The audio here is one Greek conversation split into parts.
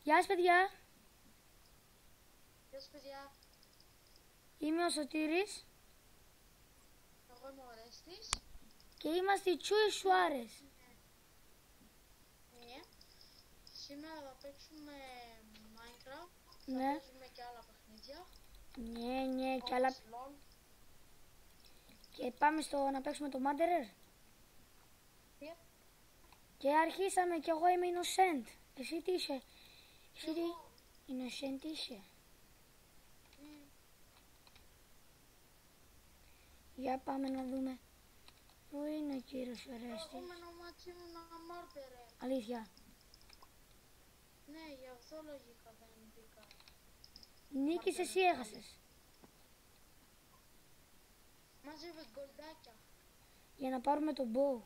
Γεια σας παιδιά. Γεια σας παιδιά. Είμαι ο Σωτήρης. Εγώ είμαι ο Ρέστης. Και είμαστε οι Τσούι Σουάρες. Ναι. Σήμερα θα παίξουμε Minecraft. Ναι. Θα παίζουμε και άλλα παιχνίδια. Ναι, και άλλα. LOL. Και πάμε να παίξουμε το Murderer. Yeah. Και αρχίσαμε και εγώ είμαι Innocent. Εσύ τι είσαι? Εσύ τι? Εγώ. Innocent είσαι. Για πάμε να δούμε. Πού είναι ο κύριος Ρέστης? Το επόμενο μάτσι μου να Murderer. Αλήθεια. Ναι, γι' αυτό λογικά δεν μπήκα. Νίκης, εσύ έχασες. Μάζευε γκολντάκια. Για να πάρουμε τον bow.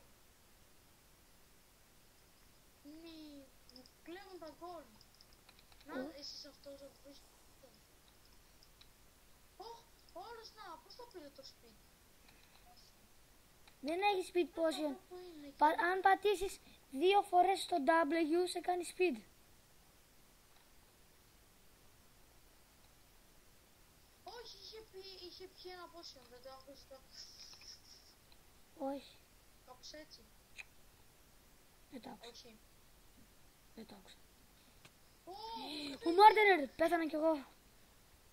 Ναι, μου κλέβουν τα γκολ. Να, εσείς αυτός ο βρίσκεται. Όλος να, πώς το πήρε το σπίτι? Δεν έχει speed potion. Πού είναι? Αν πατήσεις 2 φορές το W σε κάνει speed. Όχι, είχε πει ένα potion, δεν το άκουσα. Όχι, Κάπως έτσι. δεν το άκουσα. Όχι. Δεν το άκουσα. Ω, Ο Murderer, πέθανα κι εγώ.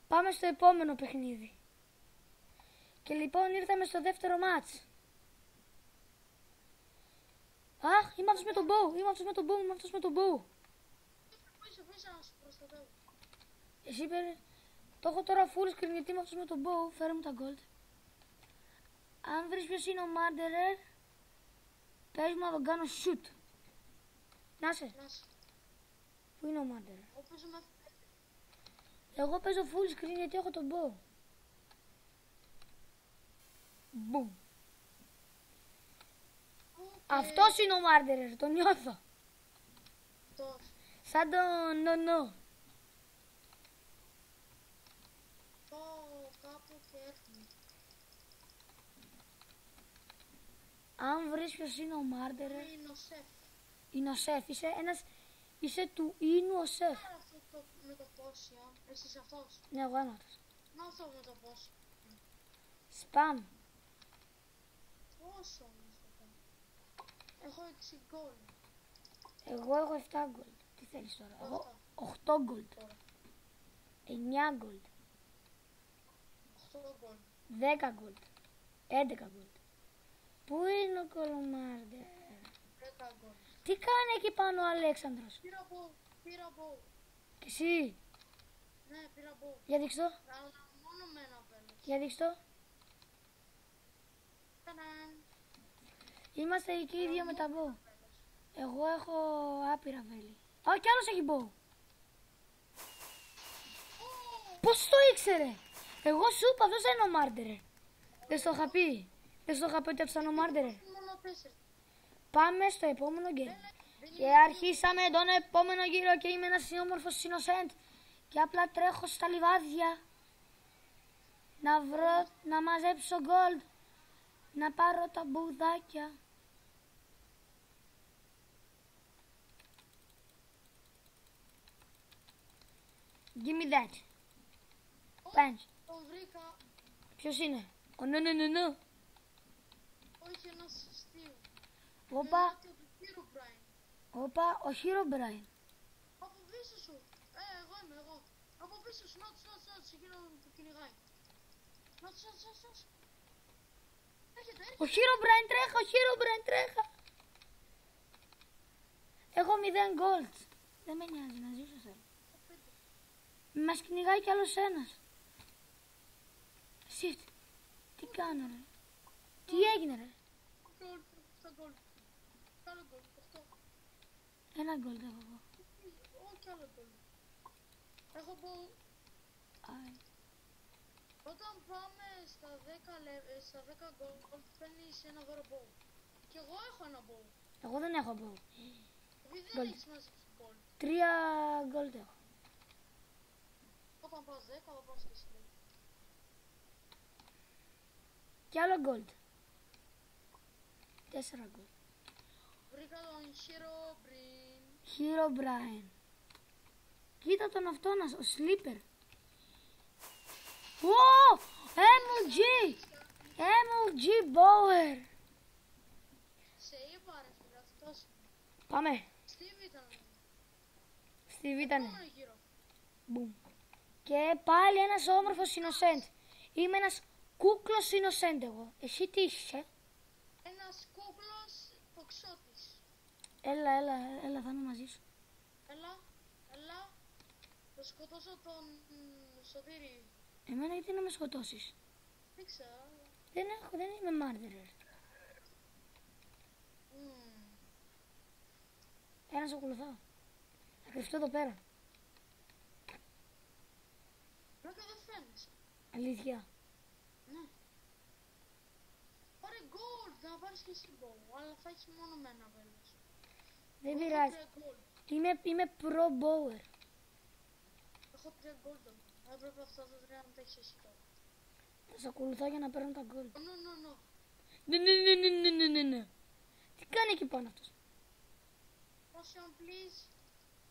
Πάμε στο επόμενο παιχνίδι. Και λοιπόν ήρθαμε στο δεύτερο μάτς. Αχ, είμαι αυτός με τον bow, είμαι αυτός με τον bow. Πίσω να σου προστατεύω. Εσύ πήρε. Το έχω τώρα full screen γιατί είμαι αυτός με τον bow. Φέρε μου τα gold. Αν βρεις ποιος είναι ο Murderer, πες μου να τον κάνω shoot. Να σε. Πού είναι ο Murderer? Εγώ παίζω full screen γιατί έχω τον bow. Boom. Αυτός είναι ο Murderer, τον νιώθω. Σαν τον νονό. Κάπου και έρθει. Αν βρεις ποιος είναι ο Murderer, Είναι ο Σεφ. είναι ο Σεφ. Είσαι του Ίνου ο Σεφ. Άρα αυτό με το potion. Εσύ είσαι αυτός. Ναι, εγώ είμαι αυτός. Να αυτό με το potion. Σπαμ. Πόσο όμως το κάνω? Έχω 6 gold. Εγώ έχω 7 gold. Τι θέλεις τώρα? Εγώ 8 gold. Τώρα. 9 gold. 8 gold. 10 gold. 11 gold. Πού είναι ο Κολομάρντερ? 10 gold. Τι κάνει εκεί πάνω ο Αλέξανδρος? Πήρα bow. Και εσύ? Ναι, πήρα bow. Για δείξ' το. Αλλά μόνο με ένα πέλος. Για δείξ' το. Είμαστε εκεί οι δύο με τα bow. Εγώ έχω άπειρα βέλη. Ω, κι άλλος έχει bow. Πώς το ήξερε? Εγώ σου είπα, αυτός είναι ο Murderer. Δεν στο είχα πει. Δεν στο είχα πει ότι αυτός είναι ο Murderer. Μόνο 4. Πάμε στο επόμενο game. Και αρχίσαμε τον επόμενο γύρο και είμαι ένας όμορφος Innocent. Και απλά τρέχω στα λιβάδια. Να μαζέψω gold. Να πάρω τα μπουδάκια. Give me that. Punch. Τον βρήκα. Ποιος είναι? Ο νο. Όχι, ένας Steve. Όπα, Το Herobrine. όπα, ο Herobrine. Από πίσω σου. Εγώ είμαι εγώ. Από πίσω σου. Να τους, εκείνο που κυνηγάει. Να τους. Έρχεται. Ο Herobrine τρέχα. Έχω 0 gold. Δεν με νοιάζει, να ζήσω θέλω. Μας κυνηγάει κι άλλος ένας. Shit. Τι κάνω ρε? Τι έγινε ρε? Γκολ. Στα γκολ. Άλλο γκολ. 8. Ένα gold έχω εγώ. Όχι άλλο γκολ. Έχω bow. Άι. Όταν πάμε στα 10 γκολ παίρνεις ένα δώρο bow. Και εγώ έχω ένα bow. Εγώ δεν έχω bow. Επειδή Gold. δεν έχεις μαζέψει γκολ. 3 gold έχω. Όταν πας 10 θα πας και εσύ. Κι άλλο gold. 4 gold. Βρήκα τον Herobrine. Herobrine. Κοίτα τον αυτόν, ο Sleeper. Ω! MLG! MLG Bauer! Σε είπα ρε φίλε, αυτός. Πάμε. Steve ήταν. Στη β' Μόνο γύρω. Μπουμ. Και πάλι ένας όμορφος innocent. Είμαι ένας κούκλος innocent εγώ. Εσύ τι είσαι? Ένας κούκλος τοξότης. Έλα, θα είμαι μαζί σου. Έλα. Θα σκοτώσω τον Σωτήρη. Εμένα γιατί να με σκοτώσεις? Δεν ξέρω. Δεν είμαι murderer. Ένα σε ακολουθάω. Θα κρυφτώ εδώ πέρα. Βρέκα δεν φαίνεσαι. Αλήθεια. Ναι. Πάρε gold, να πάρεις και εσύ bow, αλλά θα έχεις μόνο με ένα βέλος. Δεν πειράζει. Είμαι pro bower. Έχω 3 gold. Δεν πρέπει αυτά τα 3 να τα έχεις εσύ τώρα. Θα σε ακολουθάω για να παίρνω τα gold. Ναι. Τι κάνει εκεί πάνω αυτός? Potion please.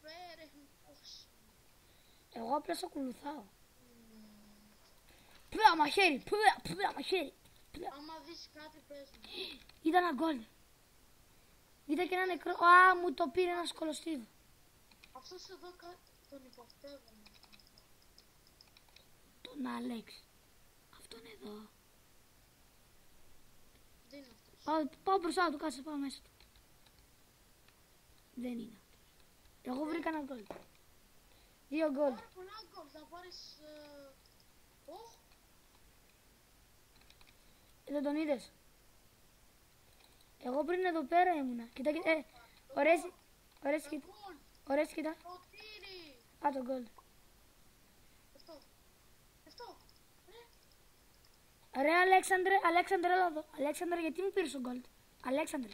Φέρε potion. Εγώ απλά σε ακολουθάω. Πλά μαχαίρι, πλά μαχαίρι. Άμα δεις κάτι πες μου. Είδα ένα gold. Είδα και ένα νεκρό. Α, μου το πήρε ένας κολοστίβ. Αυτός εδώ τον υποπτεύω. Τον Άλεξ. Αυτόν εδώ. Δεν είναι αυτός. Πάω μπροστά του, κάτσε, πάω μέσα του. Δεν είναι αυτός. Εγώ βρήκα ένα gold. 2 gold. Πάρε πολλά gold, θα πάρεις... Ωχ, Δεν τον είδες? Εγώ πριν εδώ πέρα ήμουνα. Κοίτα, ωραίες, κοίτα. gold, Ωραίες, κοίτα. Σωτήρη. Α, το gold. Αυτό, Ρε Αλέξανδρε, έλα εδώ. Αλέξανδρε, γιατί μου πήρες το gold? Αλέξανδρε.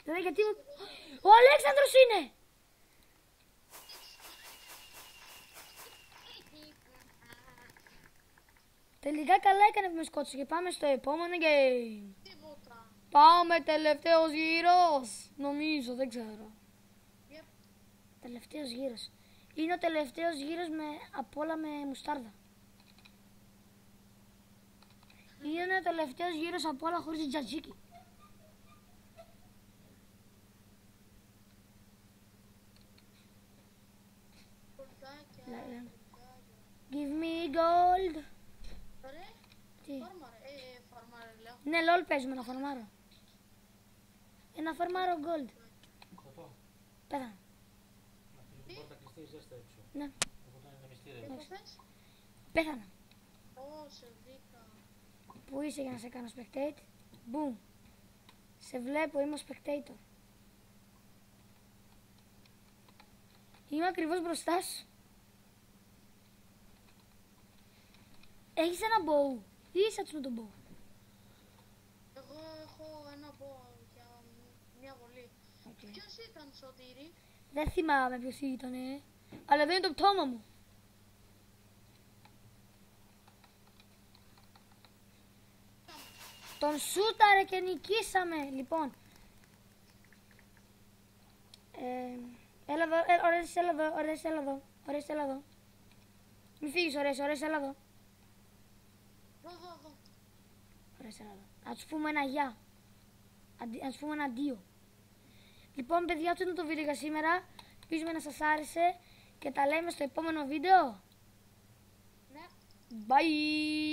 Ρε, γιατί μου... Ο Αλέξανδρος είναι! Τελικά καλά έκανε που με σκότωσε και πάμε στο επόμενο game. τίποτα. Πάμε τελευταίος γύρος. Νομίζω, δεν ξέρω. Yep. Τελευταίος γύρος. Είναι ο τελευταίος γύρος απ' όλα με μουστάρδα. Είναι ο τελευταίος γύρος απ' όλα χωρίς τζατζίκι. Κολτάκια. Give me gold. Ρε, Τι? φάρμαρε, φάρμαρε λέω. Ναι, λόλ παίζουμε να φαρμάρω. Να φαρμάρω gold. Πέθανα. Η πόρτα κλειστή, ζέστα έξω. Ναι, Οπότε είναι μυστήρια. Τι είπες? πέθανα. Ω, σε βρήκα. Πού είσαι για να σε κάνω spectate? Boom. Σε βλέπω, είμαι ο spectator. Είμαι ακριβώς μπροστά σου. Έχεις ένα bow. Τι είσαι με τον bow? Εγώ έχω ένα bow για μια βολή. Okay. Ποιος ήταν Σωτήρη? Δεν θυμάμαι ποιος ήτανε, αλλά δεν είναι το πτώμα μου. Τον σούταρε και νικήσαμε. Λοιπόν. Έλα εδώ, ωραίες, έλα εδώ, ωραίες, έλα εδώ, ωραίες, έλα εδώ. Μη φύγεις, ωραίες, έλα εδώ. Εδώ. Ωραίες, έλα εδώ. Να τους πούμε ένα γεια. Να τους πούμε ένα αντίο. Λοιπόν, παιδιά, αυτό ήταν το βίντεο για σήμερα. Ελπίζουμε να σας άρεσε και τα λέμε στο επόμενο βίντεο. Ναι. Bye!